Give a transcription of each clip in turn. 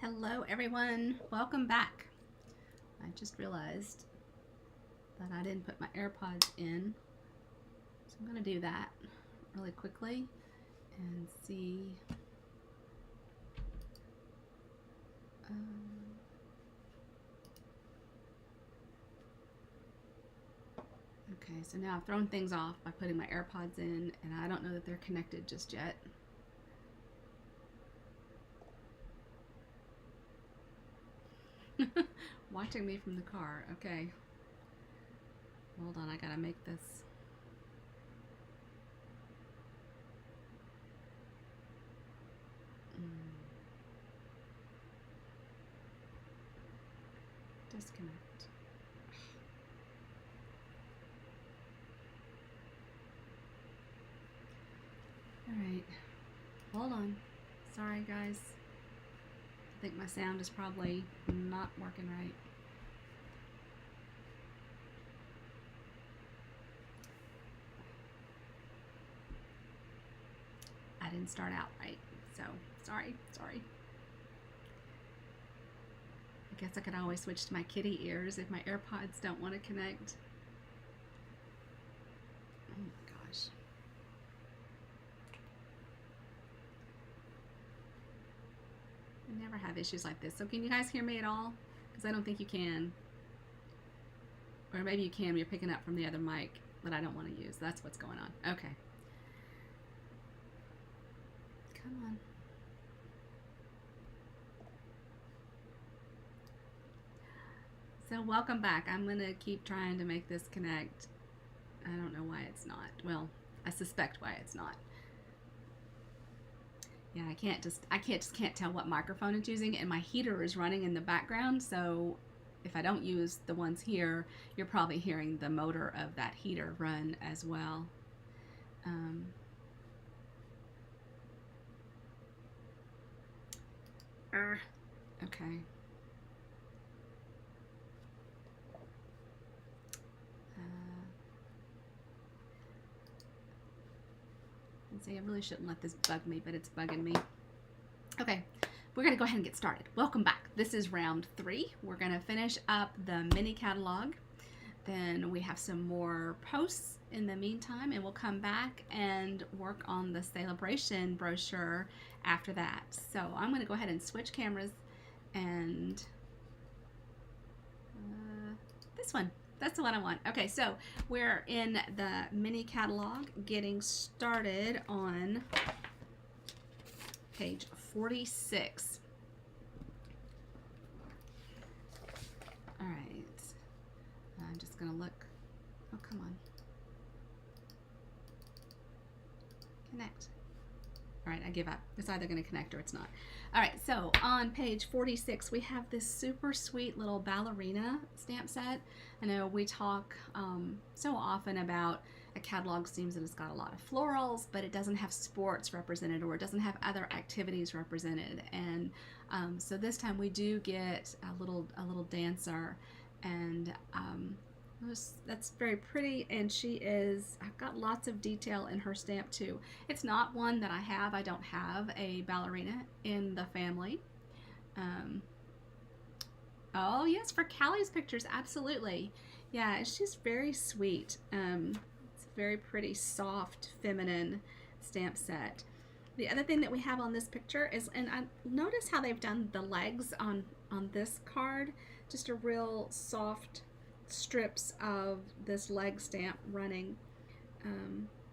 Hello everyone, welcome back. I just realized that I didn't put my AirPods in, so I'm going to do that really quickly and see. Okay, so now I've thrown things off by putting my AirPods in, and I don't know that they're connected just yet. Watching me from the car. Okay. Hold on, I gotta make this. Disconnect. Alright. Hold on. Sorry, guys. I think my sound is probably not working right. I didn't start out right, so sorry. I guess I could always switch to my kitty ears if my AirPods don't want to connect. Oh my gosh. I never have issues like this. So can you guys hear me at all? Because I don't think you can. Or maybe you can when you're picking up from the other mic that I don't want to use. That's what's going on. Okay. Come on. So welcome back. I'm going to keep trying to make this connect. I don't know why it's not. Well, I suspect why it's not. Yeah, I can't tell what microphone it's using, and my heater is running in the background, so if I don't use the ones here, you're probably hearing the motor of that heater run as well. Okay. See, I really shouldn't let this bug me, but it's bugging me. Okay, we're going to go ahead and get started. Welcome back. This is round 3. We're going to finish up the mini catalog. Then we have some more posts in the meantime, and we'll come back and work on the Sale-A-Bration brochure after that. So I'm going to go ahead and switch cameras, and this one. That's the one I want. Okay, so we're in the mini catalog, getting started on page 46. All right, I'm just gonna look. Oh, come on. Connect. All right, I give up. It's either gonna connect or it's not. All right, so on page 46, we have this super sweet little ballerina stamp set. I know we talk so often about a catalog seems that it's got a lot of florals, but it doesn't have sports represented, or it doesn't have other activities represented. And so this time we do get a little dancer, and that's very pretty, and I've got lots of detail in her stamp too. It's not one that I have. I don't have a ballerina in the family. Oh yes, for Callie's pictures, absolutely. Yeah, she's very sweet. It's a very pretty, soft, feminine stamp set. The other thing that we have on this picture is, and I notice how they've done the legs on this card, just a real soft strips of this leg stamp running.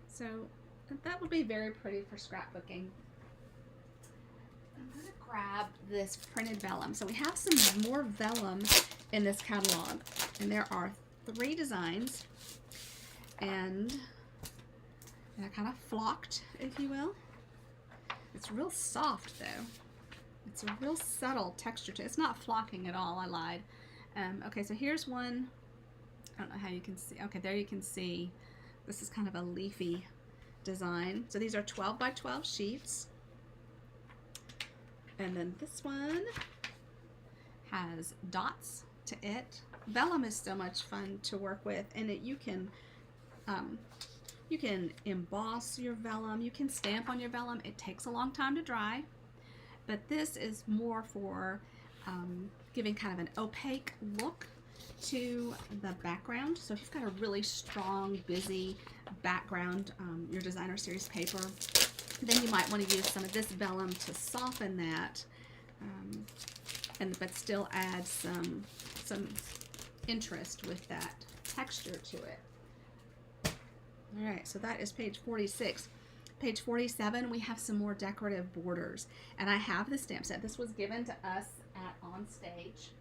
So that would be very pretty for scrapbooking. I'm going to grab this printed vellum. So we have some more vellum in this catalog, and there are 3 designs, and they're kind of flocked, if you will. It's real soft though. It's a real subtle texture to it. It's not flocking at all. I lied. Okay, so here's one. I don't know how you can see. Okay, there you can see. This is kind of a leafy design. So these are 12 by 12 sheets. And then this one has dots to it. Vellum is so much fun to work with, and you can emboss your vellum. You can stamp on your vellum. It takes a long time to dry. but this is more for giving kind of an opaque look to the background. So if you've got a really strong, busy background, your designer series paper, then you might want to use some of this vellum to soften that, but still add some interest with that texture to it. All right, so that is page 46. Page 47, we have some more decorative borders, and I have the stamp set. This was given to us at On Stage.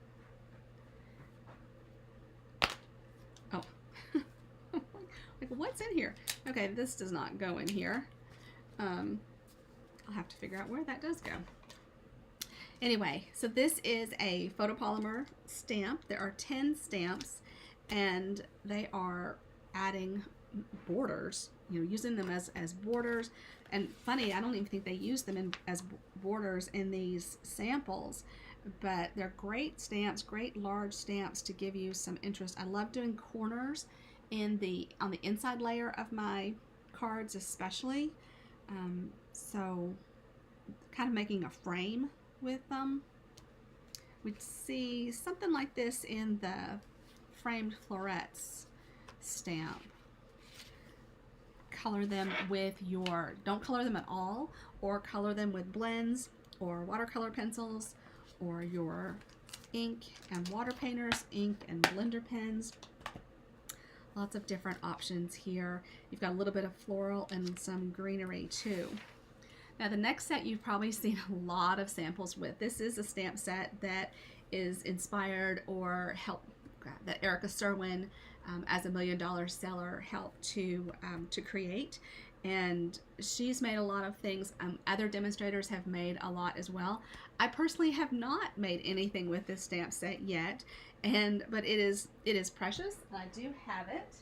Oh, like what's in here? Okay, this does not go in here. I'll have to figure out where that does go. Anyway, so this is a photopolymer stamp. There are 10 stamps, and they are adding borders, you know, using them as borders. And funny, I don't even think they use them as borders in these samples, but they're great stamps, great large stamps to give you some interest. I love doing corners on the inside layer of my cards, especially. So kind of making a frame with them. We'd see something like this in the framed florets stamp. Color them with don't color them at all, or color them with blends or watercolor pencils or your ink and water painters, ink and blender pens. Lots of different options here. You've got a little bit of floral and some greenery too. Now the next set you've probably seen a lot of samples with. This is a stamp set that is inspired or helped, that Erica Serwin, as a $1 million seller, helped to create. And she's made a lot of things. Other demonstrators have made a lot as well. I personally have not made anything with this stamp set yet, but it is precious. I do have it.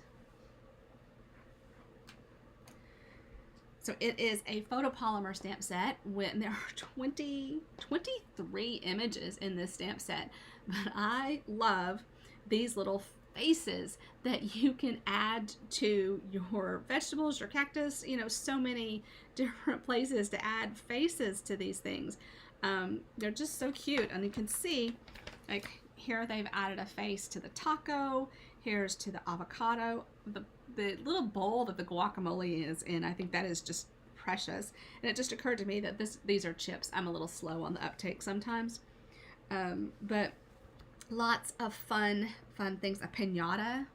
So it is a photopolymer stamp set. There are 23 images in this stamp set, but I love these little faces that you can add to your vegetables, your cactus, you know, so many different places to add faces to these things. They're just so cute, and you can see, like here they've added a face to the taco, here's to the avocado, the little bowl that the guacamole is in. I think that is just precious, and it just occurred to me that these are chips. I'm a little slow on the uptake sometimes, but lots of fun things. A piñata,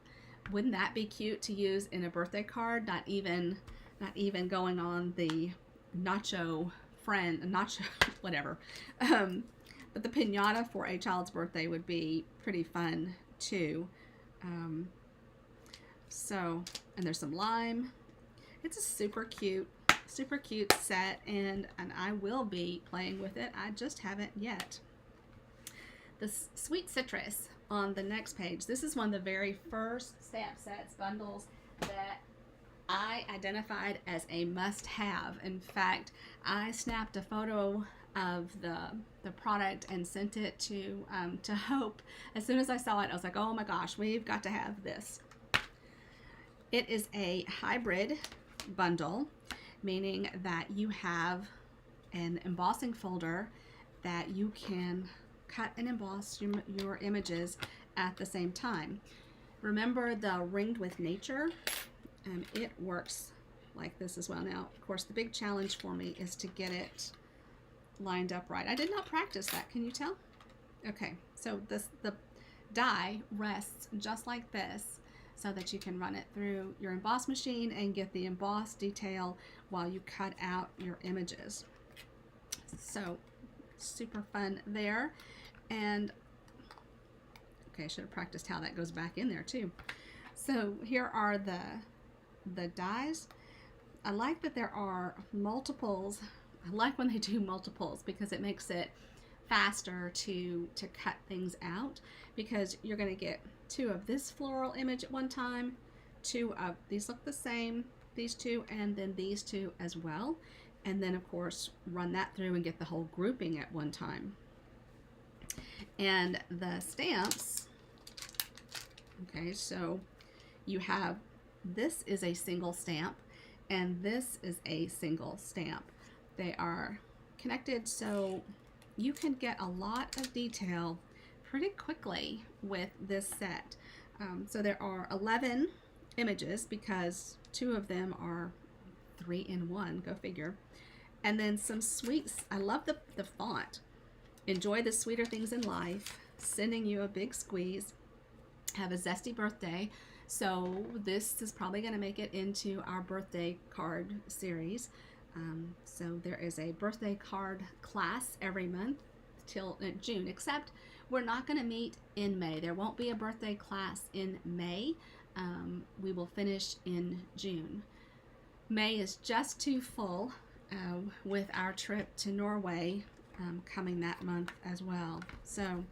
wouldn't that be cute to use in a birthday card? Not even going on the nacho whatever. But the piñata for a child's birthday would be pretty fun too. So, and there's some lime. It's a super cute set, and I will be playing with it. I just haven't yet. The Sweet Citrus on the next page. This is one of the very first stamp sets, bundles, that I identified as a must-have. In fact, I snapped a photo of the product and sent it to Hope. As soon as I saw it, I was like, oh my gosh, we've got to have this. It is a hybrid bundle, meaning that you have an embossing folder that you can cut and emboss your images at the same time. Remember the Ringed with Nature? It works like this as well. Now, of course, the big challenge for me is to get it lined up right. I did not practice that. Can you tell? Okay, so the die rests just like this, so that you can run it through your emboss machine and get the emboss detail while you cut out your images. So super fun there. And okay, I should have practiced how that goes back in there too. So here are the dies. I like that there are multiples. I like when they do multiples because it makes it faster to cut things out, because you're going to get 2 of this floral image at one time, 2 of these look the same, these 2, and then these 2 as well, and then of course run that through and get the whole grouping at one time. And the stamps, okay, so you have, this is a single stamp and this is a single stamp. They are connected so you can get a lot of detail pretty quickly with this set. So there are 11 images because 2 of them are 3 in 1, go figure. And then some sweets. I love the font. Enjoy the sweeter things in life. Sending you a big squeeze. Have a zesty birthday. So this is probably going to make it into our birthday card series. So there is a birthday card class every month till June, except we're not going to meet in May. There won't be a birthday class in May. We will finish in June. May is just too full with our trip to Norway coming that month as well. So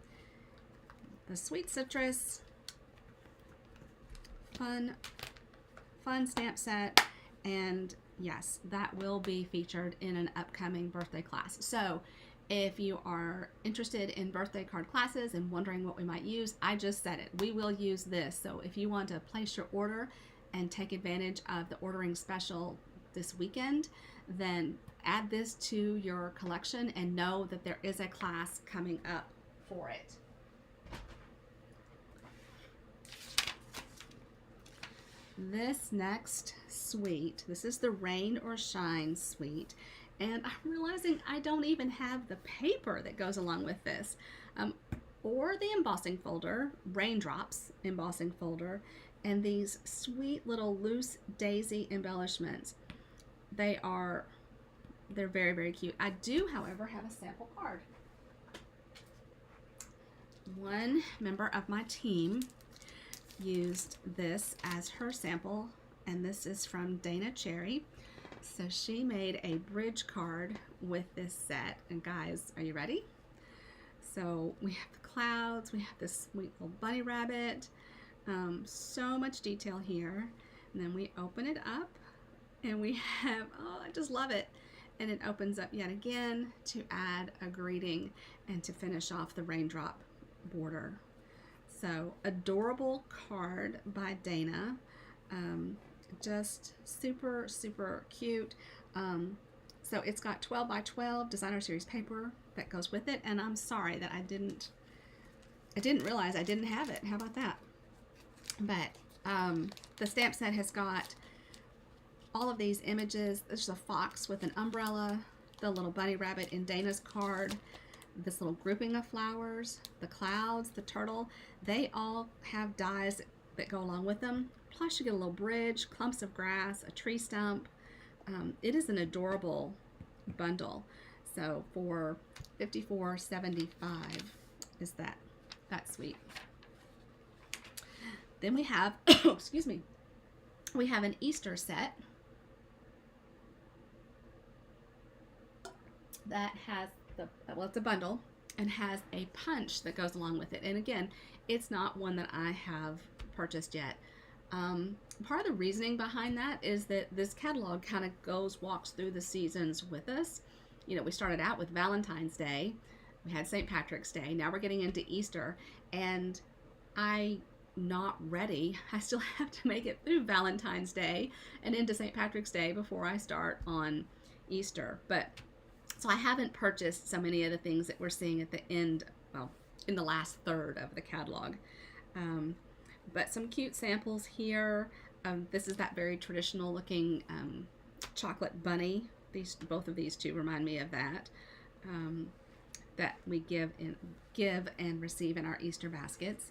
the sweet citrus, fun stamp set, and yes, that will be featured in an upcoming birthday class. So if you are interested in birthday card classes and wondering what we might use, I just said it. We will use this. So if you want to place your order and take advantage of the ordering special this weekend, then add this to your collection and know that there is a class coming up for it. This next suite, this is the Rain or Shine suite, and I'm realizing I don't even have the paper that goes along with this, or the embossing folder, Raindrops embossing folder, and these sweet little loose daisy embellishments. They're very, very cute. I do, however, have a sample card. One member of my team used this as her sample, and this is from Dana Cherry. So she made a bridge card with this set, and guys, are you ready? So we have the clouds, we have this sweet little bunny rabbit, so much detail here, and then we open it up and we have, oh, I just love it, and it opens up yet again to add a greeting and to finish off the raindrop border. So adorable card by Dana, just super, super cute. So it's got 12 by 12 designer series paper that goes with it, and I'm sorry that I didn't realize I didn't have it. How about that? But the stamp set has got all of these images. There's a fox with an umbrella, the little bunny rabbit in Dana's card, this little grouping of flowers, the clouds, the turtle. They all have dies that go along with them. Plus you get a little bridge, clumps of grass, a tree stump. It is an adorable bundle. So for $54.75 is that sweet. Then we have, excuse me, we have an Easter set that has well, it's a bundle and has a punch that goes along with it. And again, it's not one that I have purchased yet. Part of the reasoning behind that is that this catalog kind of walks through the seasons with us. You know, we started out with Valentine's Day, we had St. Patrick's Day, now we're getting into Easter, and I'm not ready. I still have to make it through Valentine's Day and into St. Patrick's Day before I start on Easter. But so I haven't purchased so many of the things that we're seeing at the end, well, in the last third of the catalog. But some cute samples here. This is that very traditional looking chocolate bunny. Both of these two remind me of that. That we give and receive in our Easter baskets.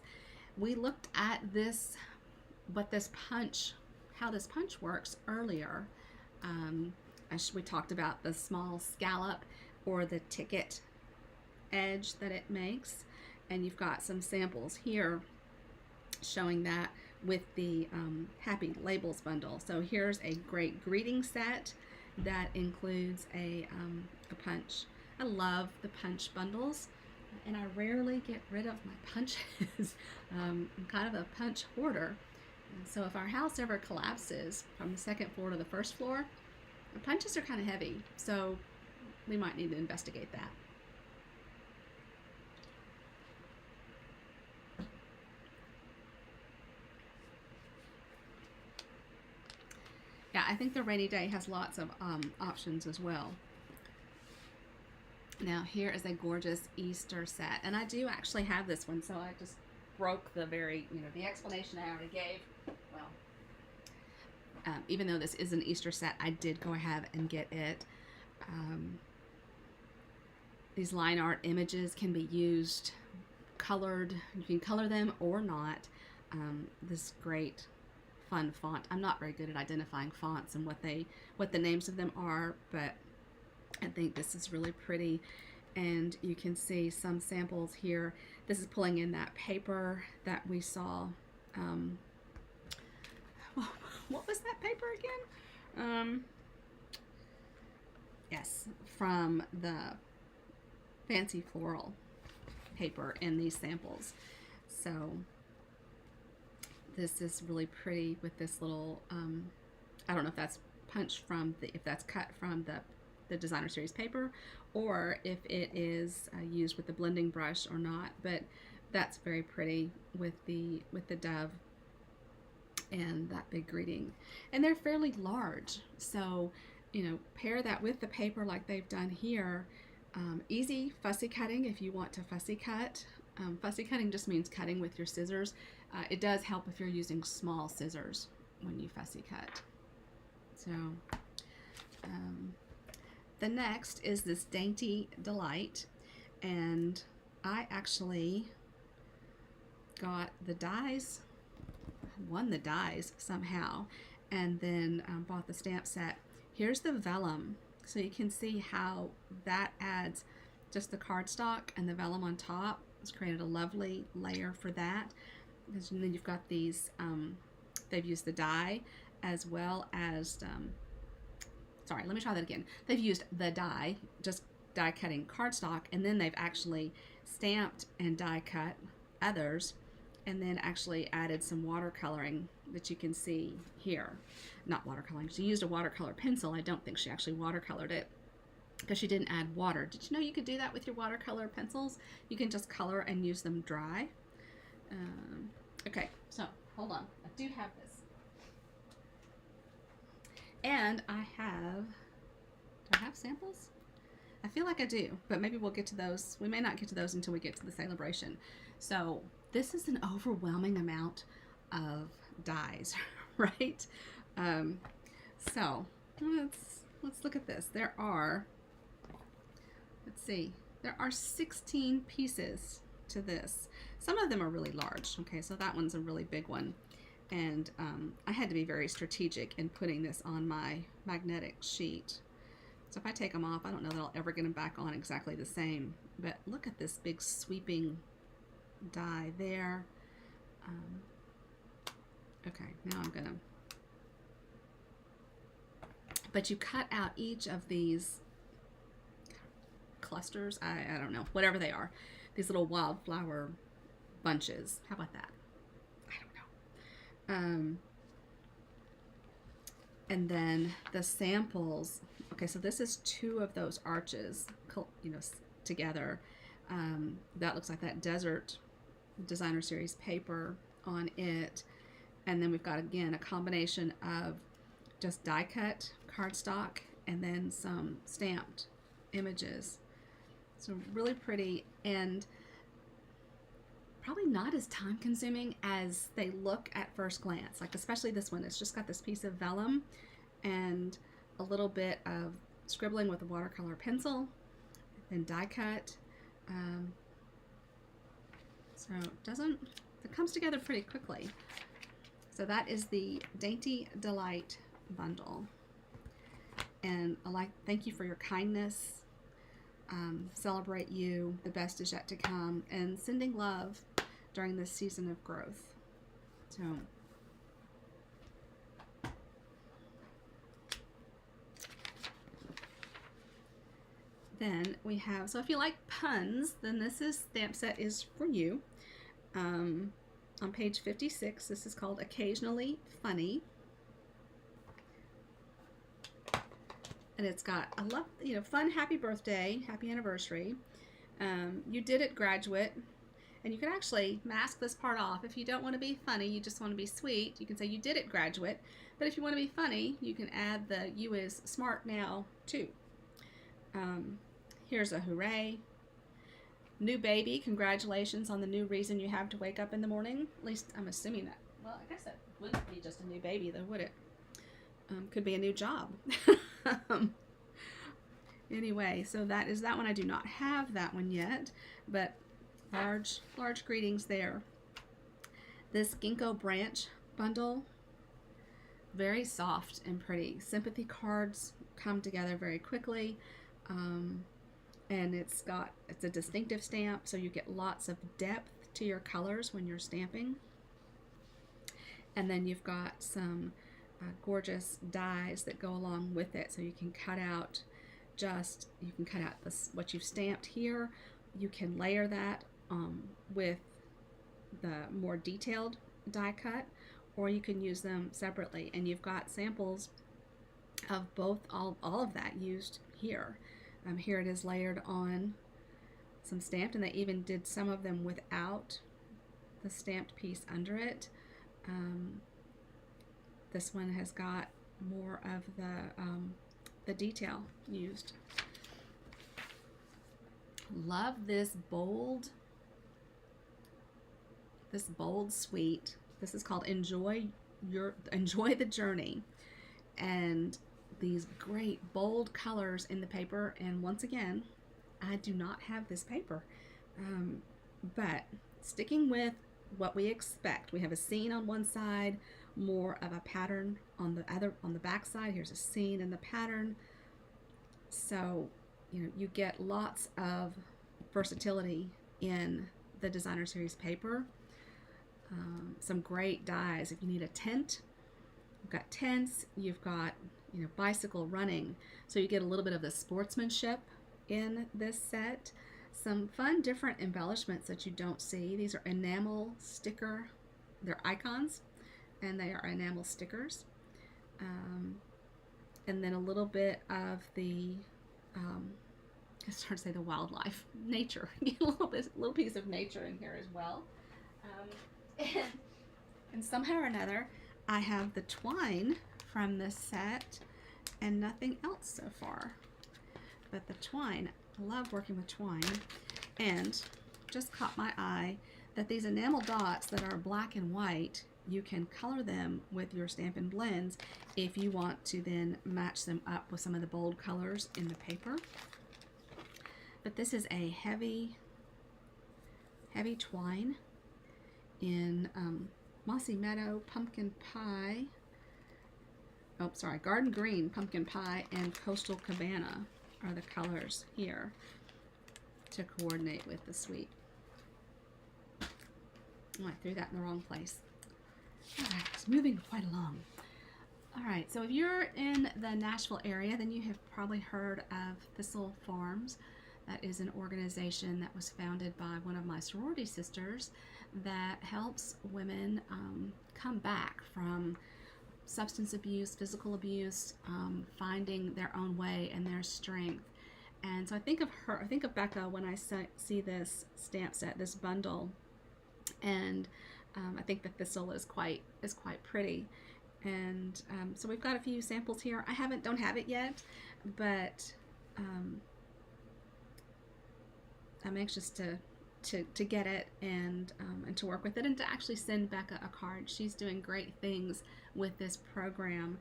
We looked at this, how this punch works earlier. We talked about the small scallop or the ticket edge that it makes, and you've got some samples here showing that with the Happy Labels bundle. So here's a great greeting set that includes a punch. I love the punch bundles, and I rarely get rid of my punches. I'm kind of a punch hoarder. And so if our house ever collapses from the second floor to the first floor, the punches are kind of heavy, so we might need to investigate that. Yeah, I think the rainy day has lots of options as well. Now here is a gorgeous Easter set, and I do actually have this one, so I just broke the the explanation I already gave. Well, even though this is an Easter set, I did go ahead and get it. These line art images can be used colored. You can color them or not. This great fun font. I'm not very good at identifying fonts and what the names of them are, but I think this is really pretty. And you can see some samples here. This is pulling in that paper that we saw. What was that paper again? Yes, from the fancy floral paper in these samples. So this is really pretty with this little, I don't know if that's punched from if that's cut from the designer series paper, or if it is used with the blending brush or not, but that's very pretty with the dove and that big greeting. And they're fairly large, so pair that with the paper like they've done here. Easy fussy cutting if you want to fussy cut. Fussy cutting just means cutting with your scissors. It does help if you're using small scissors when you fussy cut. So the next is this Dainty Delight, and I actually got the dies, won the dies somehow, and then bought the stamp set. Here's the vellum, so you can see how that adds just the cardstock and the vellum on top. It's created a lovely layer for that. And then you've got these, they've used the die as well as, sorry, let me try that again. They've used the die, just die cutting cardstock, and then they've actually stamped and die cut others, and then actually added some watercoloring that you can see here. Not watercoloring, she used a watercolor pencil. I don't think she actually watercolored it because she didn't add water. Did you know you could do that with your watercolor pencils? You can just color and use them dry. Okay, so hold on. I do have this. And I have, do I have samples? I feel like I do, but maybe we'll get to those. We may not get to those until we get to the Sale-A-Bration. So this is an overwhelming amount of dies, right? So let's look at this. There are, let's see, there are 16 pieces to this. Some of them are really large. Okay, so that one's a really big one. And I had to be very strategic in putting this on my magnetic sheet. So if I take them off, I don't know that I'll ever get them back on exactly the same. But look at this big sweeping die there. Okay, now I'm gonna, but you cut out each of these clusters, I don't know, whatever they are, these little wildflower bunches. How about that? I don't know. And then the samples. Okay, so this is 2 of those arches, together. That looks like that desert designer series paper on it. And then we've got, again, a combination of just die cut cardstock and then some stamped images. So really pretty, and probably not as time consuming as they look at first glance. Like especially this one, it's just got this piece of vellum and a little bit of scribbling with a watercolor pencil, then die cut. So it comes together pretty quickly. So that is the Dainty Delight bundle. And thank you for your kindness. Celebrate you. The best is yet to come. And sending love during this season of growth. So then we have, so if you like puns, then this stamp set is for you. On page 56, this is called Occasionally Funny. And it's got a love, fun, happy birthday, happy anniversary. You did it, graduate. And you can actually mask this part off. If you don't want to be funny, you just want to be sweet, you can say you did it, graduate. But if you want to be funny, you can add the you is smart now too. Here's a hooray. New baby, congratulations on the new reason you have to wake up in the morning. At least I'm assuming that. Well, I guess that wouldn't be just a new baby though, would it? Could be a new job. Anyway, so that is that one. I do not have that one yet, but large greetings there. This ginkgo branch bundle, very soft and pretty. Sympathy cards come together very quickly, and it's a distinctive stamp, so you get lots of depth to your colors when you're stamping. And then you've got some gorgeous dies that go along with it, so you can cut out what you've stamped here. You can layer that with the more detailed die cut, or you can use them separately, and you've got samples of both, all of that used here. Here it is layered on some stamped, and they even did some of them without the stamped piece under it. This one has got more of the detail used. Love this bold suite. This is called Enjoy the Journey, and these great bold colors in the paper. And once again, I do not have this paper, but sticking with what we expect. We have a scene on one side, more of a pattern on the back side. Here's a scene in the pattern. So, you get lots of versatility in the Designer Series paper. Some great dies. If you need a tent, you've got tents, you've got, bicycle running. So you get a little bit of the sportsmanship in this set. Some fun different embellishments that you don't see. These are enamel sticker. They're icons, and they are enamel stickers. And then a little bit of the, it's hard to say, the wildlife, nature. A little piece of nature in here as well. And somehow or another, I have the twine from this set and nothing else so far. But the twine, I love working with twine, and just caught my eye that these enamel dots that are black and white, you can color them with your Stampin' Blends if you want to then match them up with some of the bold colors in the paper. But this is a heavy twine in Mossy Meadow, Pumpkin Pie, Garden Green, Pumpkin Pie, and Coastal Cabana are the colors here to coordinate with the suite. Oh, I threw that in the wrong place. All right, it's moving quite along. All right, so if you're in the Nashville area, then you have probably heard of Thistle Farms. That is an organization that was founded by one of my sorority sisters that helps women come back from substance abuse, physical abuse, finding their own way and their strength. And so I think of Becca when I see this stamp set, this bundle, and I think the thistle is quite pretty. And so we've got a few samples here. I don't have it yet, but I'm anxious to get it and to work with it, and to actually send Becca a card. She's doing great things with this program,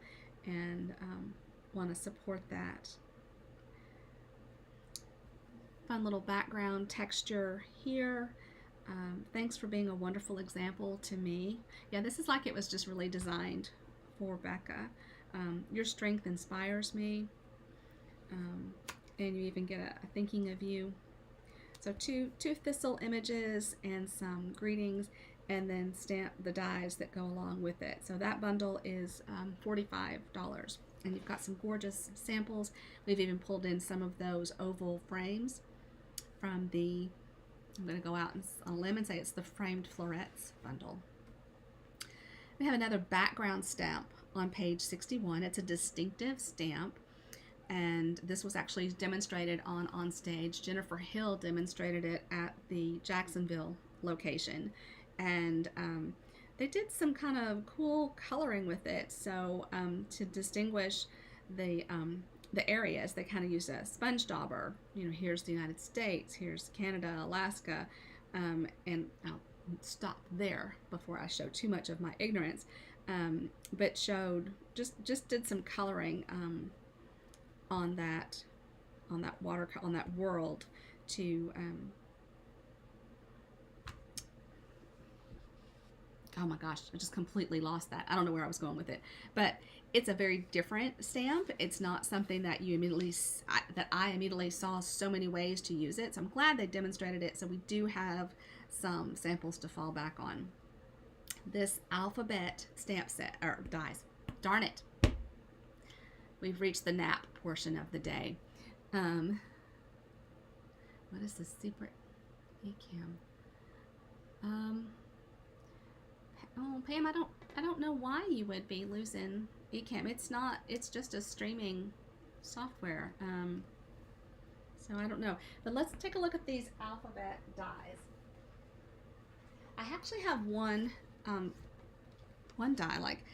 and want to support that. Fun little background texture here. Thanks for being a wonderful example to me. Yeah, this is like it was just really designed for Becca. Your strength inspires me, and you even get a thinking of you. So two thistle images and some greetings, and then stamp the dies that go along with it. So that bundle is $45, and you've got some gorgeous samples. We've even pulled in some of those oval frames from the, I'm going to go out on a limb and say it's the Framed Florets bundle. We have another background stamp on page 61. It's a distinctive stamp, and this was actually demonstrated on stage. Jennifer Hill demonstrated it at the Jacksonville location, and they did some kind of cool coloring with it. So to distinguish the the areas. They kind of use a sponge dauber. You know, here's the United States, here's Canada, Alaska, and I'll stop there before I show too much of my ignorance. But showed just did some coloring on that water, on that world to oh my gosh, I just completely lost that. I don't know where I was going with it, but it's a very different stamp. It's not something that you immediately that I immediately saw so many ways to use it. So I'm glad they demonstrated it. So we do have some samples to fall back on. This alphabet stamp set, or dies. Darn it. We've reached the nap portion of the day. What is the secret eCam? Oh, Pam, I don't know why you would be losing eCam. It's not. It's just a streaming software. So I don't know. But let's take a look at these alphabet dies. I actually have one die, like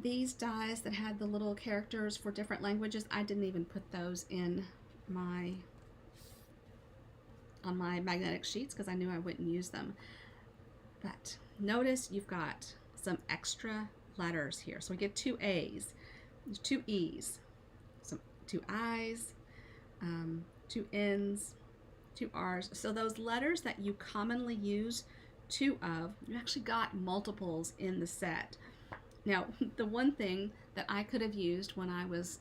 these dies that had the little characters for different languages. I didn't even put those in on my magnetic sheets because I knew I wouldn't use them. But notice you've got some extra letters here. So we get 2 A's, 2 E's, some 2 I's, 2 N's, 2 R's. So those letters that you commonly use 2 of, you actually got multiples in the set. Now, the one thing that I could have used when I was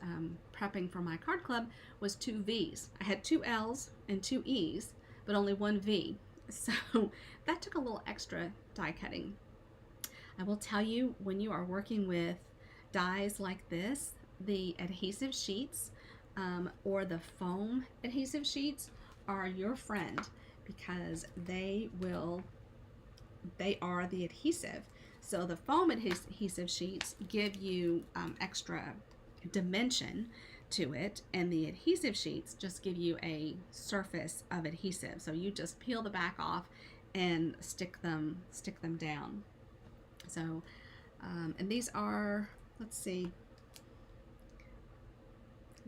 prepping for my card club was 2 V's. I had 2 L's and 2 E's, but only 1 V. So that took a little extra die cutting. I will tell you, when you are working with dies like this, the adhesive sheets or the foam adhesive sheets are your friend, because they are the adhesive. So the foam adhesive sheets give you extra dimension to it, and the adhesive sheets just give you a surface of adhesive. So you just peel the back off and stick them down. So and these are, let's see,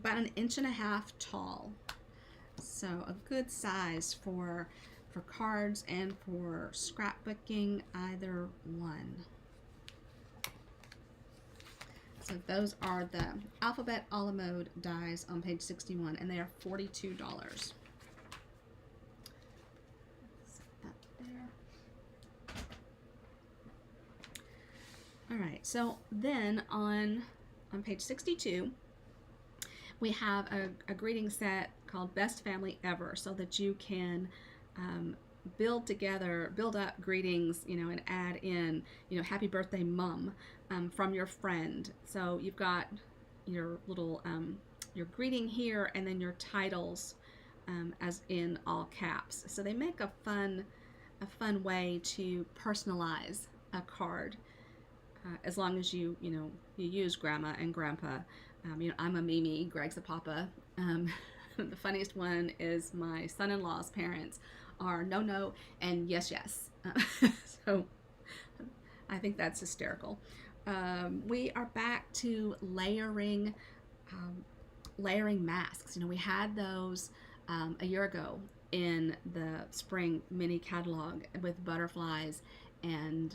about 1.5 inches tall. So a good size for cards and for scrapbooking, either one. So those are the alphabet a la mode dies on page 61, and they are $42. Set that there. All right, so then on page 62, we have a greeting set called Best Family Ever, so that you can build up greetings, and add in, happy birthday mom from your friend. So you've got your little your greeting here, and then your titles as in all caps. So they make a fun way to personalize a card, as long as you use grandma and grandpa. I'm a Mimi, Greg's a papa. The funniest one is my son-in-law's parents are no and yes. So I think that's hysterical. We are back to layering masks. We had those a year ago in the spring mini catalog with butterflies, and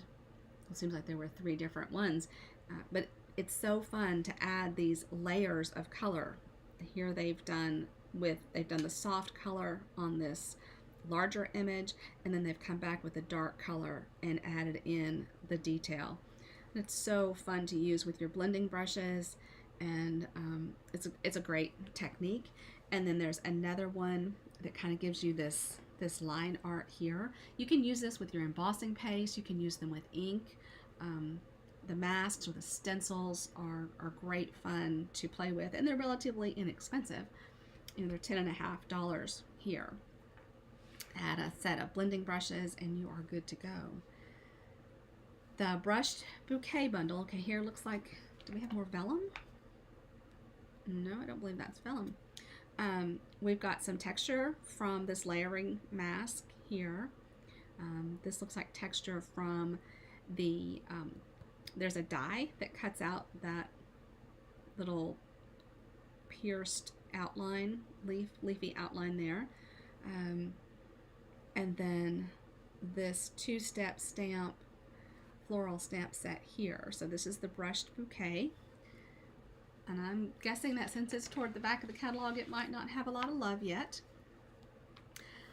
it seems like there were 3 different ones, but it's so fun to add these layers of color. Here they've done the soft color on this larger image, and then they've come back with a dark color and added in the detail. And it's so fun to use with your blending brushes, and it's a great technique. And then there's another one that kind of gives you this line art here. You can use this with your embossing paste. You can use them with ink. The masks or the stencils are great fun to play with, and they're relatively inexpensive. They're $10.50 here. Add a set of blending brushes and you are good to go. The brushed bouquet bundle, okay, here looks like, do we have more vellum? No, I don't believe that's vellum. We've got some texture from this layering mask here. This looks like texture from the, there's a die that cuts out that little pierced outline, leafy outline there. And then this two-step stamp, floral stamp set here. So this is the brushed bouquet. And I'm guessing that since it's toward the back of the catalog, it might not have a lot of love yet.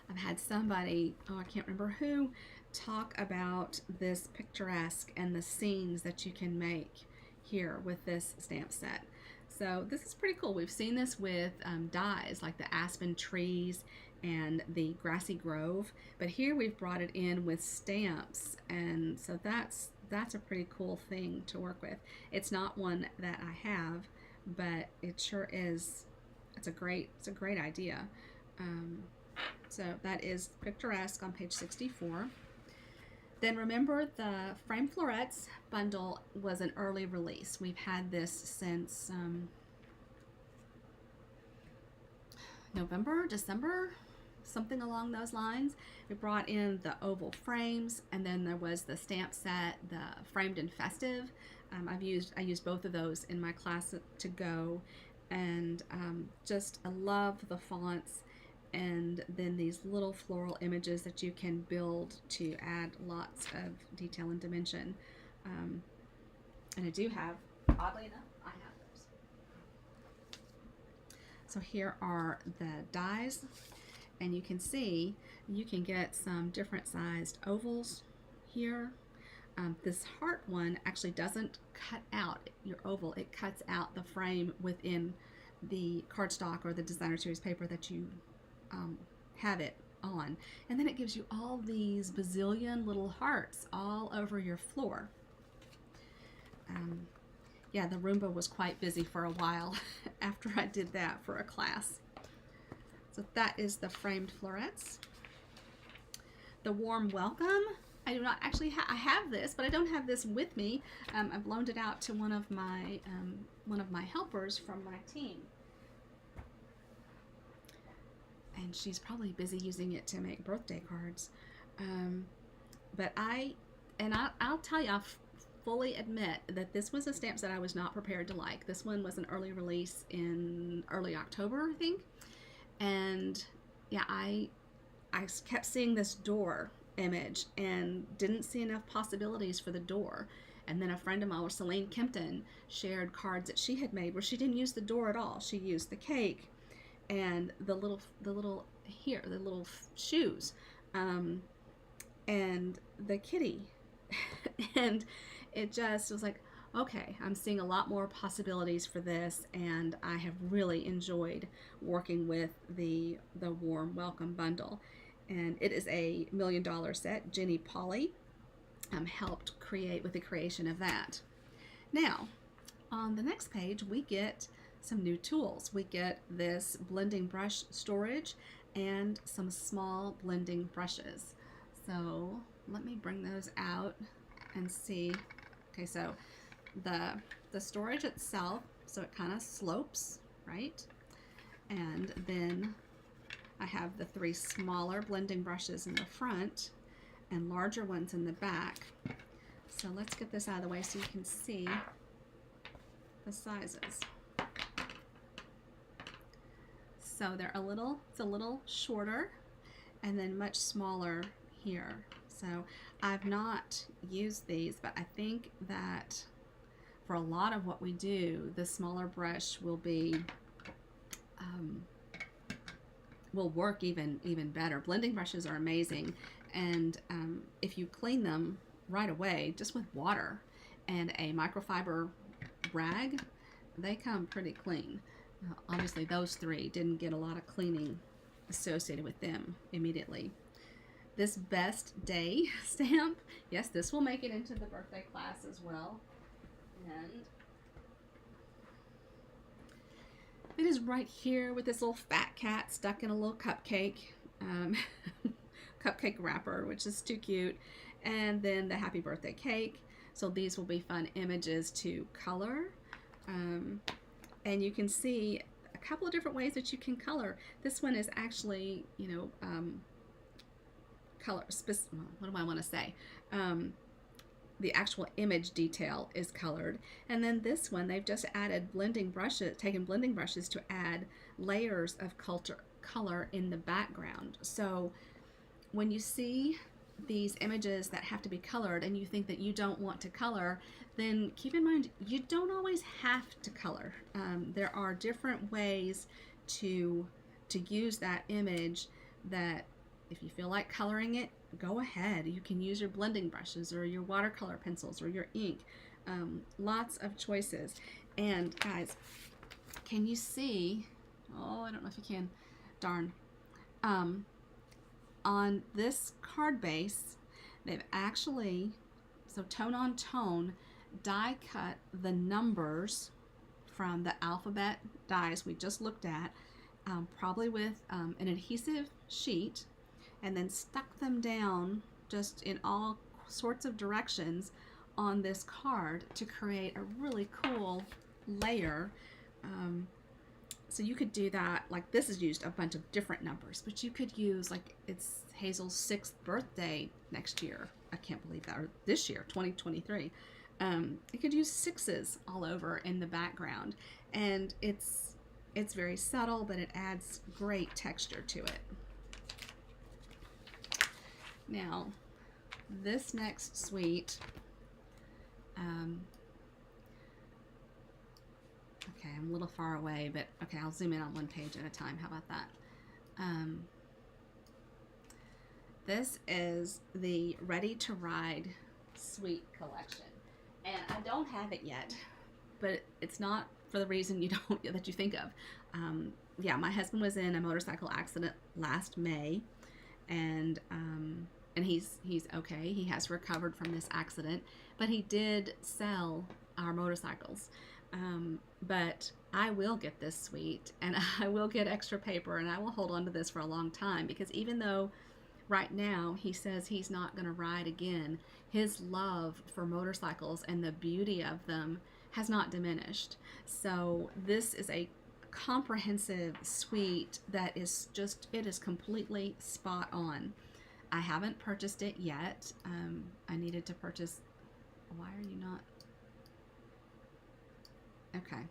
I've had somebody, oh, I can't remember who, talk about this picturesque and the scenes that you can make here with this stamp set. So this is pretty cool. We've seen this with dies like the aspen trees and the grassy grove, but here we've brought it in with stamps, and so that's a pretty cool thing to work with. It's not one that I have, but it sure is. It's a great idea. So that is picturesque on page 64. Then remember, the Framed Florets bundle was an early release. We've had this since November, December, something along those lines. We brought in the oval frames, and then there was the stamp set, the framed and festive. I used both of those in my class to go, and just I love the fonts, and then these little floral images that you can build to add lots of detail and dimension. And I do have, oddly enough, I have those. So here are the dies, and you can see you can get some different sized ovals here. This heart one actually doesn't cut out your oval, it cuts out the frame within the cardstock or the designer series paper that you have it on, and then it gives you all these bazillion little hearts all over your floor. Yeah, the Roomba was quite busy for a while after I did that for a class. So that is the framed florets. The warm welcome, I do not actually I have this, but I don't have this with me. I've loaned it out to one of my helpers from my team, and she's probably busy using it to make birthday cards. But I'll tell you, I'll fully admit that this was a stamp set I was not prepared to like. This one was an early release in early October, I think. And yeah, I kept seeing this door image and didn't see enough possibilities for the door. And then a friend of mine, Celine Kempton, shared cards that she had made where she didn't use the door at all. She used the cake and the little shoes, and the kitty. And it just was like, okay, I'm seeing a lot more possibilities for this, and I have really enjoyed working with the warm welcome bundle. And it is a $1 million set. Jenny Polly helped create with the creation of that. Now, on the next page, we get some new tools. We get this blending brush storage and some small blending brushes. So let me bring those out and see. Okay, so the storage itself, so it kind of slopes, right? And then I have the 3 smaller blending brushes in the front and larger ones in the back. So let's get this out of the way so you can see the sizes. So they're it's a little shorter and then much smaller here. So I've not used these, but I think that for a lot of what we do, the smaller brush will be will work even better. Blending brushes are amazing, and if you clean them right away just with water and a microfiber rag, they come pretty clean. Now, obviously those 3 didn't get a lot of cleaning associated with them immediately. This best day stamp, yes, this will make it into the birthday class as well. And it is right here with this little fat cat stuck in a little cupcake, cupcake wrapper, which is too cute. And then the happy birthday cake. So these will be fun images to color. And you can see a couple of different ways that you can color. This one is actually, color, what do I want to say? the actual image detail is colored. And then this one, they've just added blending brushes, taken blending brushes to add layers of color in the background. So when you see these images that have to be colored and you think that you don't want to color, then keep in mind you don't always have to color. There are different ways to use that image that if you feel like coloring it, go ahead. You can use your blending brushes or your watercolor pencils or your ink. Lots of choices. And guys, can you see, oh, I don't know if you can, darn. On this card base, they've actually, so tone on tone, die cut the numbers from the alphabet dies we just looked at, probably with an adhesive sheet, and then stuck them down just in all sorts of directions on this card to create a really cool layer. So you could do that, like this is used a bunch of different numbers, but you could use, like it's Hazel's 6th birthday next year. I can't believe that, or this year, 2023. You could use 6s all over in the background, and it's very subtle, but it adds great texture to it. Now, this next suite, okay, I'm a little far away, but okay, I'll zoom in on one page at a time. How about that? This is the Ready to Ride Suite collection, and I don't have it yet, but it's not for the reason that you think of. Yeah, my husband was in a motorcycle accident last May, and he's okay. He has recovered from this accident, but he did sell our motorcycles. But I will get this suite, and I will get extra paper, and I will hold on to this for a long time, because even though right now he says he's not going to ride again, his love for motorcycles and the beauty of them has not diminished. So this is a comprehensive suite that is just, it is completely spot on. I haven't purchased it yet. I needed to purchase, why are you not? Okay.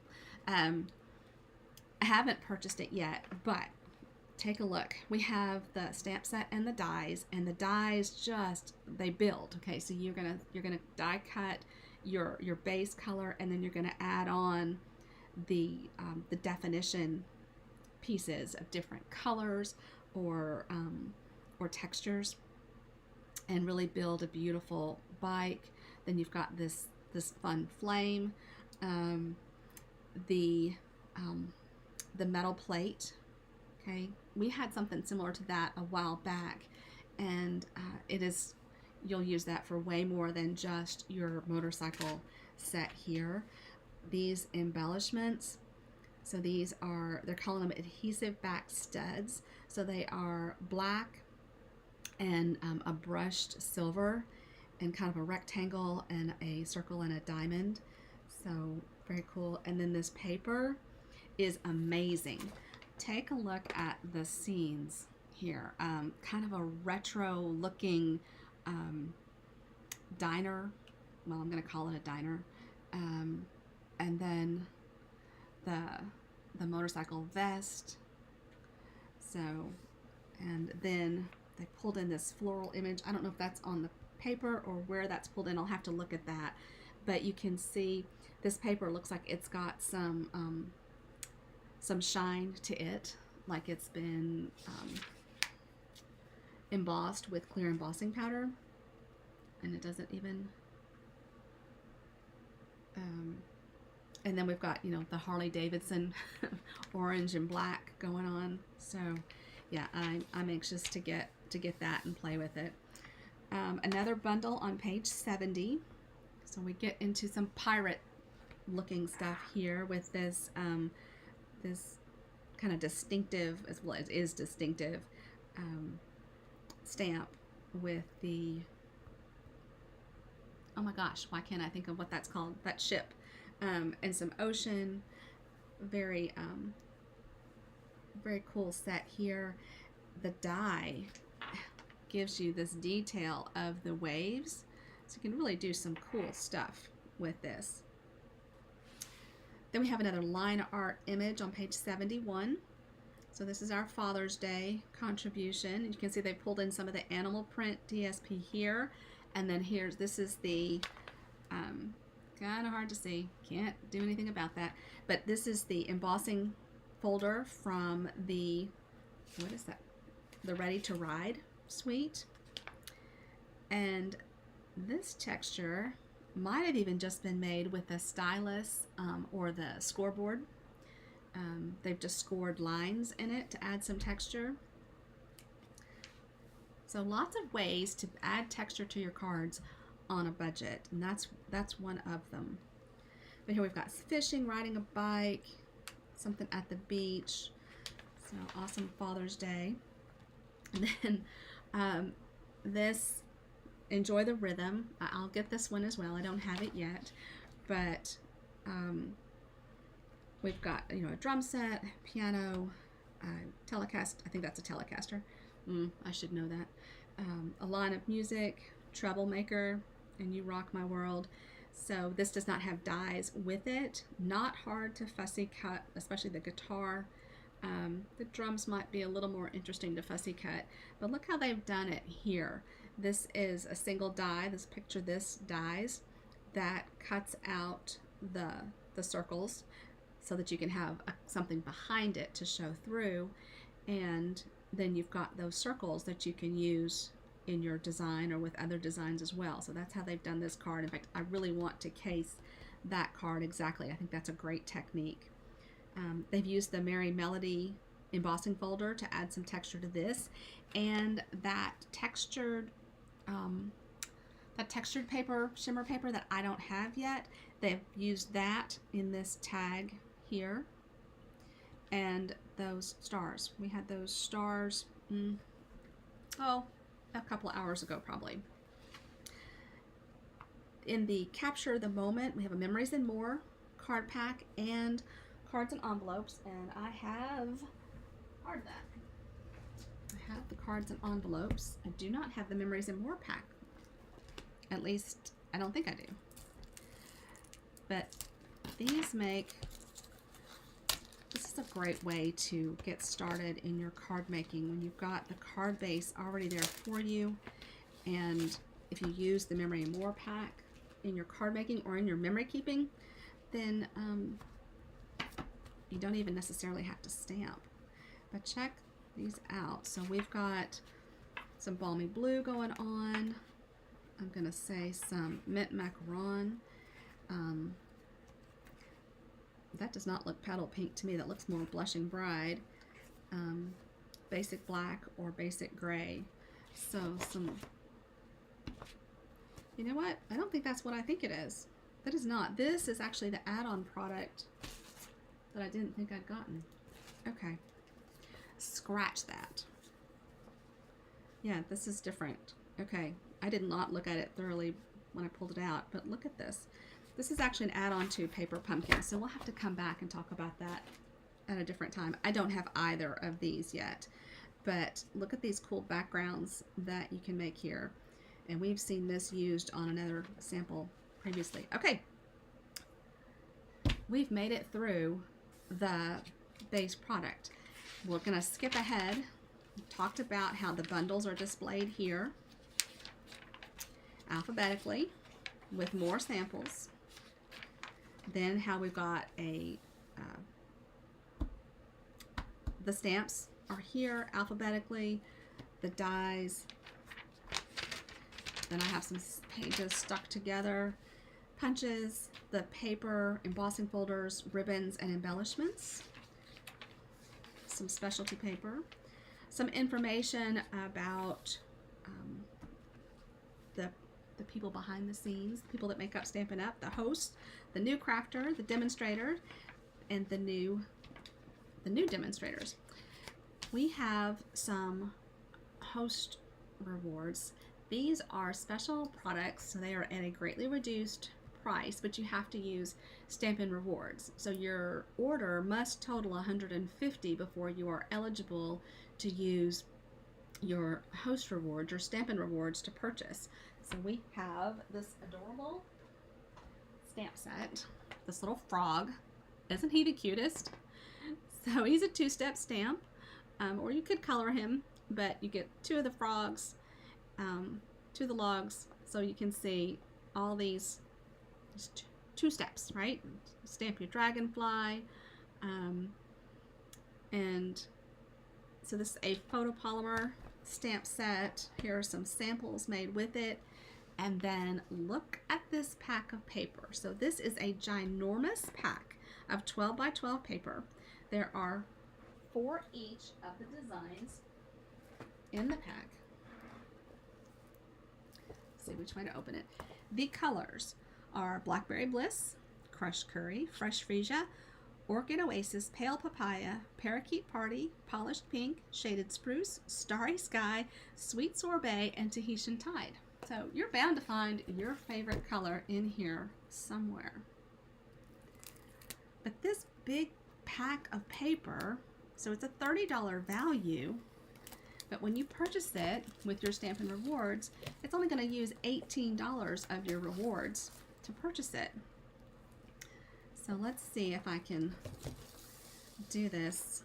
I haven't purchased it yet, but take a look. We have the stamp set and the dies just, they build. Okay, so you're gonna die cut your base color, and then you're gonna add on the definition pieces of different colors or textures, and really build a beautiful bike. Then you've got this fun flame, the metal plate. Okay, we had something similar to that a while back, and you'll use that for way more than just your motorcycle set here. These embellishments, so these are, they're calling them adhesive back studs. So they are black and a brushed silver and kind of a rectangle and a circle and a diamond. So very cool. And then this paper is amazing. Take a look at the scenes here. Kind of a retro looking diner. Well, I'm going to call it a diner. And then the motorcycle vest. So, and then they pulled in this floral image. I don't know if that's on the paper or where that's pulled in. I'll have to look at that. But you can see this paper looks like it's got some shine to it, like it's been embossed with clear embossing powder, and it doesn't even. And then we've got, the Harley Davidson orange and black going on. So yeah, I'm anxious to get that and play with it. Another bundle on page 70. So we get into some pirate looking stuff here with this this kind of distinctive, as well, it is distinctive, stamp with the, oh my gosh, why can't I think of what that's called, that ship, and some ocean. Very very cool set here. The die gives you this detail of the waves, So you can really do some cool stuff with this. Then we have another line art image on page 71. So this is our Father's Day contribution. You can see they pulled in some of the animal print DSP here. And then this is the, kind of hard to see, can't do anything about that. But this is the embossing folder from the, what is that? The Ready to Ride suite. And this texture might have even just been made with the stylus or the scoreboard. They've just scored lines in it to add some texture. So lots of ways to add texture to your cards on a budget, and that's one of them. But here we've got fishing, riding a bike, something at the beach. So awesome Father's Day. And then this, enjoy the rhythm. I'll get this one as well. I don't have it yet, but we've got, you know, a drum set, piano, telecast. I think that's a Telecaster. I should know that. A line of music, Troublemaker, and You Rock My World. So this does not have dies with it. Not hard to fussy cut, especially the guitar. The drums might be a little more interesting to fussy cut, but look how they've done it here. This is a single die. This dies that cuts out the circles so that you can have something behind it to show through, and then you've got those circles that you can use in your design or with other designs as well. So that's how they've done this card. In fact, I really want to case that card exactly. I think that's a great technique. They've used the Merry Melody embossing folder to add some texture to this, and that textured paper, shimmer paper that I don't have yet, they've used that in this tag here. And those stars, we had those stars a couple of hours ago probably. In the Capture the Moment, we have a Memories and More card pack and cards and envelopes, and I have the cards and envelopes. I do not have the Memories and More pack. At least I don't think I do. But this is a great way to get started in your card making when you've got the card base already there for you. And if you use the Memory and More pack in your card making or in your memory keeping, then you don't even necessarily have to stamp. But check these out. So we've got some balmy blue going on. I'm gonna say some mint macaron. That does not look petal pink to me. That looks more blushing bride. Basic black or basic gray. So you know what? I don't think that's what I think it is. That is not. This is actually the add-on product that I didn't think I'd gotten. Okay. Scratch that. Yeah, this is different. Okay. I did not look at it thoroughly when I pulled it out, but look at this. This is actually an add-on to Paper Pumpkin, so we'll have to come back and talk about that at a different time. I don't have either of these yet, but look at these cool backgrounds that you can make here. And we've seen this used on another sample previously. Okay, we've made it through the base product. We're gonna skip ahead. We talked about how the bundles are displayed here alphabetically with more samples. Then how we've got the stamps are here alphabetically, the dies. Then I have some pages stuck together, punches, the paper, embossing folders, ribbons, and embellishments. Some specialty paper, some information about the people behind the scenes, the people that make up Stampin' Up, the host, the new crafter, the demonstrator, and the new demonstrators. We have some host rewards. These are special products, so they are at a greatly reduced price, but you have to use Stampin' Rewards. So your order must total $150 before you are eligible to use your host rewards, your Stampin' Rewards to purchase. So we have this adorable stamp set, this little frog. Isn't he the cutest? So he's a two-step stamp, or you could color him, but you get two of the frogs, two of the logs, so you can see all these two steps, right? Stamp your dragonfly, and so this is a photopolymer stamp set. Here are some samples made with it. And then look at this pack of paper. So this is a ginormous pack of 12 by 12 paper. There are 4 each of the designs in the pack. Let's see which way to open it. The colors are Blackberry Bliss, Crushed Curry, Fresh Freesia, Orchid Oasis, Pale Papaya, Parakeet Party, Polished Pink, Shaded Spruce, Starry Sky, Sweet Sorbet, and Tahitian Tide. So you're bound to find your favorite color in here somewhere. But this big pack of paper, so it's a $30 value, but when you purchase it with your Stampin' Rewards, it's only going to use $18 of your rewards to purchase it. So let's see if I can do this.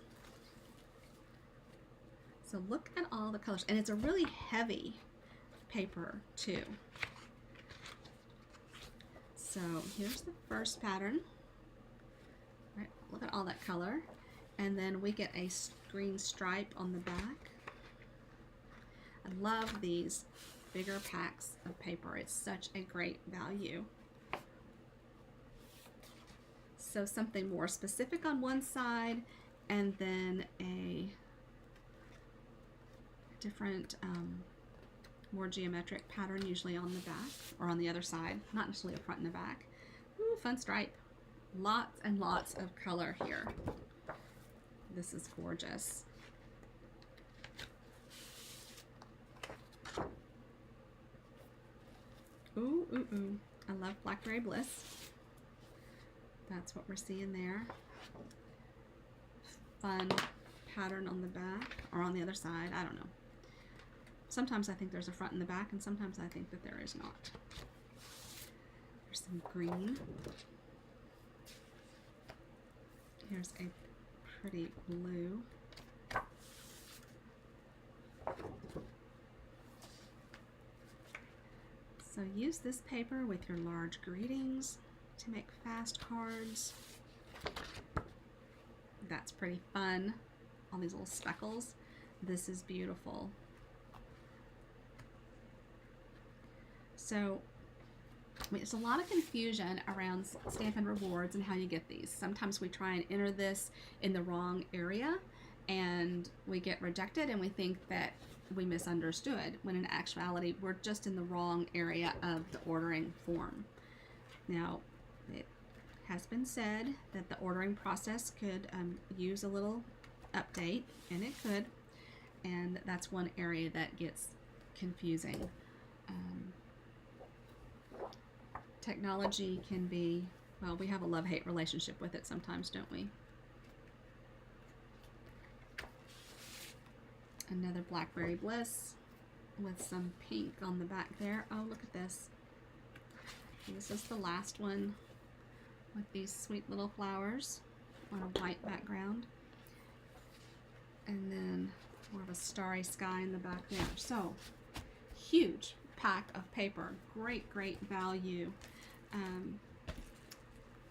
So look at all the colors, and it's a really heavy paper too. So here's the first pattern. Right, look at all that color, and then we get a green stripe on the back. I love these bigger packs of paper. It's such a great value. So something more specific on one side, and then a different more geometric pattern, usually on the back or on the other side, not necessarily a front and the back. Ooh, fun stripe. Lots and lots of color here. This is gorgeous. Ooh, ooh, ooh. I love Blackberry Bliss. That's what we're seeing there. Fun pattern on the back, or on the other side, I don't know. Sometimes I think there's a front and the back, and sometimes I think that there is not. There's some green. Here's a pretty blue. So use this paper with your large greetings to make fast cards. That's pretty fun. All these little speckles. This is beautiful. So there's a lot of confusion around Stampin' Rewards and how you get these. Sometimes we try and enter this in the wrong area and we get rejected, and we think that we misunderstood, when in actuality we're just in the wrong area of the ordering form. Now, it has been said that the ordering process could use a little update, and it could, and that's one area that gets confusing. Technology can be, well, we have a love-hate relationship with it sometimes, don't we? Another Blackberry Bliss with some pink on the back there. Oh, look at this. This is the last one with these sweet little flowers on a white background. And then more of a starry sky in the back there. So, huge pack of paper. Great, great value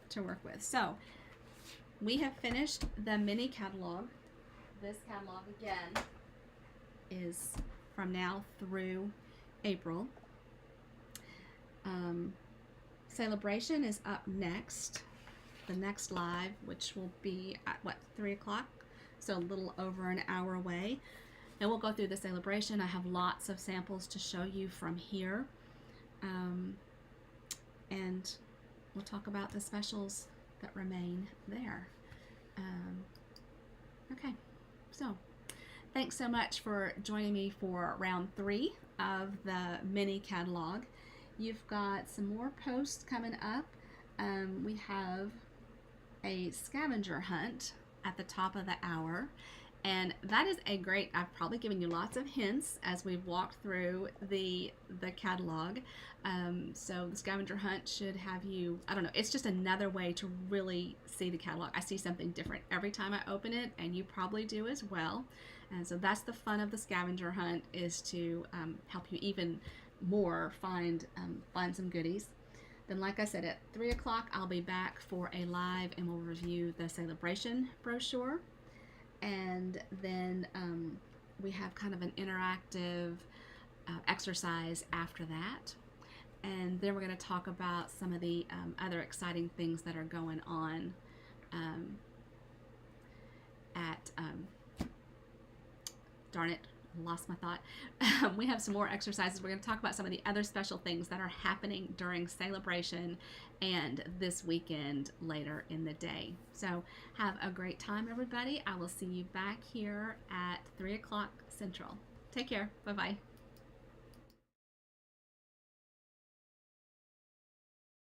to work with. So, we have finished the mini catalog. This catalog, again, is from now through April. Sale-A-Bration is up next, the next live, which will be at what, 3 o'clock, so a little over an hour away. And we'll go through the Sale-A-Bration. I have lots of samples to show you from here, and we'll talk about the specials that remain there. Okay, so thanks so much for joining me for round 3 of the mini catalog. You've got some more posts coming up. We have a scavenger hunt at the top of the hour, And that is a great, I've probably given you lots of hints as we've walked through the catalog. So the scavenger hunt should have you, I don't know, it's just another way to really see the catalog. I see something different every time I open it, and you probably do as well. And so that's the fun of the scavenger hunt, is to help you even more find some goodies. Then, like I said, at 3 o'clock I'll be back for a live, and we'll review the Sale-A-Bration brochure. And then we have kind of an interactive exercise after that. And then we're going to talk about some of the other exciting things that are going on at, darn it, lost my thought. We have some more exercises. We're going to talk about some of the other special things that are happening during Sale-A-Bration and this weekend later in the day. So have a great time, everybody. I will see you back here at 3 o'clock Central. Take care. Bye-bye.